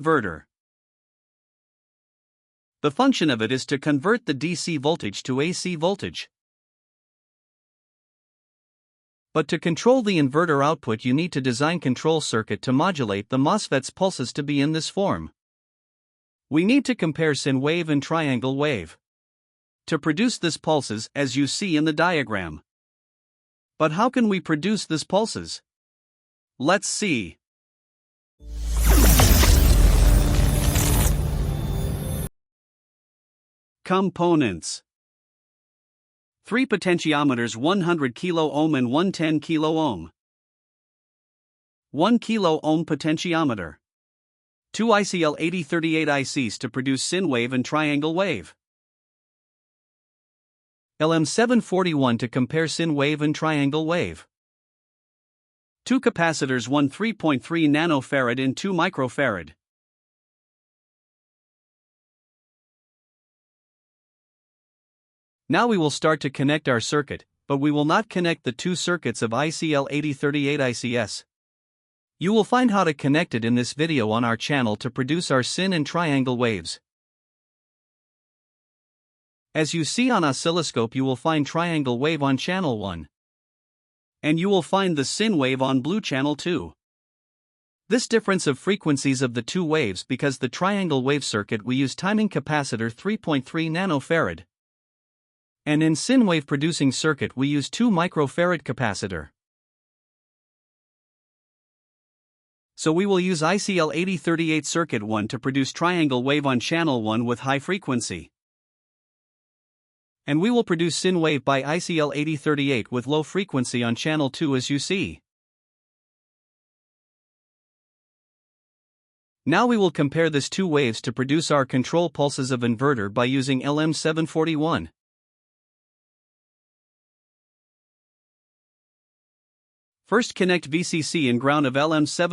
Inverter. The function of it is to convert the DC voltage to AC voltage. But to control the inverter output, you need to design control circuit to modulate the MOSFETs pulses to be in this form. We need to compare sine wave and triangle wave to produce this pulses, as you see in the diagram. But how can we produce this pulses? Let's see. Components: 3 potentiometers 100 kilo ohm and 110 kilo ohm. 1 kilo ohm potentiometer. 2 ICL 8038 ICs to produce sine wave and triangle wave. LM741 to compare sine wave and triangle wave. 2 capacitors, one 3.3 nanofarad and 2 microfarad. Now we will start to connect our circuit, but we will not connect the 2 circuits of ICL 8038 ICS. You will find how to connect it in this video on our channel to produce our sine and triangle waves. As you see on oscilloscope, you will find triangle wave on channel 1. And you will find the sine wave on blue channel 2. This difference of frequencies of the 2 waves, because the triangle wave circuit we use timing capacitor 3.3 nanofarad. And in sine wave producing circuit we use 2 microfarad capacitor. So we will use ICL 8038 circuit 1 to produce triangle wave on channel 1 with high frequency. And we will produce sine wave by ICL 8038 with low frequency on channel 2, as you see. Now we will compare these 2 waves to produce our control pulses of inverter by using LM741. First, connect VCC and ground of LM741.